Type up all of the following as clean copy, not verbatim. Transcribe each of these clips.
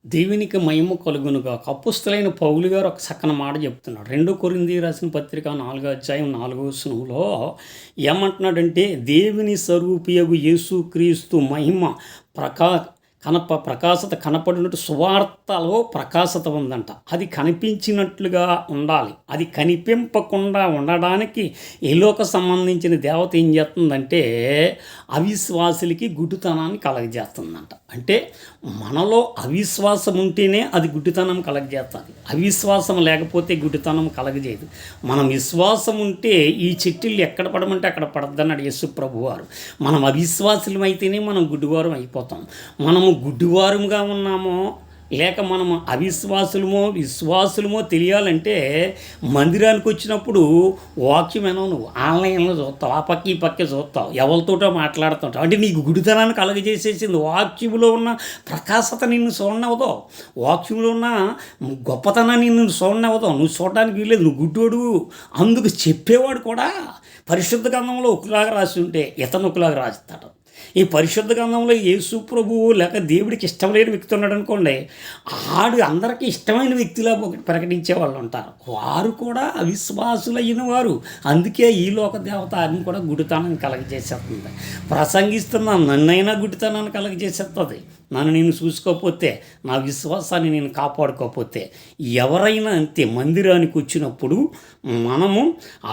దేవునికి మహిమ కలుగునుగాక. అపుస్తలైన పౌలు గారు ఒక చక్కని మాట చెప్తున్నాడు. 2 కొరింథీ రాసిన పత్రిక 4వ అధ్యాయం 4వ వచనంలో ఏమంటున్నాడంటే, దేవుని స్వరూపియగు యేసుక్రీస్తు మహిమ ప్రకాశత కనపడినట్టు సువార్తలో ప్రకాశత ఉందంట. అది కనిపించినట్లుగా ఉండాలి. అది కనిపింపకుండా ఉండడానికి ఏలోక సంబంధించిన దేవత ఏం చేస్తుందంటే అవిశ్వాసులకి గుడ్డితనాన్ని కలగజేస్తుందంట. అంటే మనలో అవిశ్వాసం ఉంటేనే అది గుడ్డితనం కలగజేస్తుంది. అవిశ్వాసం లేకపోతే గుడ్డితనం కలగజేయదు. మనం విశ్వాసం ఉంటే ఈ చెట్టులు ఎక్కడ పడమంటే అక్కడ పడద్దన్నాడు యేసు ప్రభువారు. మనం అవిశ్వాసులం అయితేనే మనం గుడ్డివారం అయిపోతాం. మనము గుడ్డివారముగా ఉన్నామో లేక మనము అవిశ్వాసులమో విశ్వాసులమో తెలియాలంటే మందిరానికి వచ్చినప్పుడు వాక్యమేనో నువ్వు ఆన్లైన్లో చూస్తావు, ఆ పక్క ఈ పక్కే చూస్తావు, ఎవరితోటో మాట్లాడుతుంటావు. అంటే నీకు గుడితనాన్ని కలగజేసేసింది. వాక్యంలో ఉన్న ప్రకాశత నిన్ను చూడనవదో, వాక్యంలో ఉన్న గొప్పతనాన్ని నిన్ను చూడనవదో, నువ్వు చూడడానికి వీల్లేదు, నువ్వు గుడ్డోడు. అందుకు చెప్పేవాడు కూడా పరిశుద్ధ గ్రంథంలో ఒకలాగా రాసి ఉంటే ఇతను ఒకలాగా రాస్తాడు. ఈ పరిశుద్ధ గ్రంథంలో యేసు ప్రభువు లేక దేవుడికి ఇష్టం లేని వ్యక్తి ఉన్నాడు అనుకోండి, ఆడు అందరికీ ఇష్టమైన వ్యక్తిలా ప్రకటించే వాళ్ళు ఉంటారు. వారు కూడా అవిశ్వాసులైన వారు. అందుకే ఈ లోక దేవత అని కూడా గుడితనాన్ని కలగజేసేస్తుంది. ప్రసంగిస్తున్న నన్నైనా గుడితనాన్ని కలగజేసేస్తుంది. నన్ను నేను చూసుకోకపోతే, నా విశ్వాసాన్ని నేను కాపాడుకోకపోతే. ఎవరైనా అంతే. మందిరానికి వచ్చినప్పుడు మనము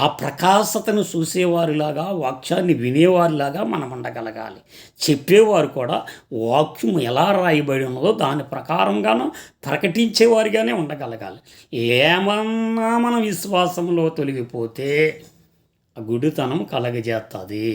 ఆ ప్రకాశతను చూసేవారిలాగా, వాక్యాన్ని వినేవారిలాగా మనం ఉండగలగాలి. చెప్పేవారు కూడా వాక్యం ఎలా రాయబడి ఉన్నదో దాని ప్రకారంగానూ ప్రకటించేవారిగానే ఉండగలగాలి. ఏమన్నా మన విశ్వాసంలో తొలగిపోతే ఆ గుడితనం కలగజేస్తుంది.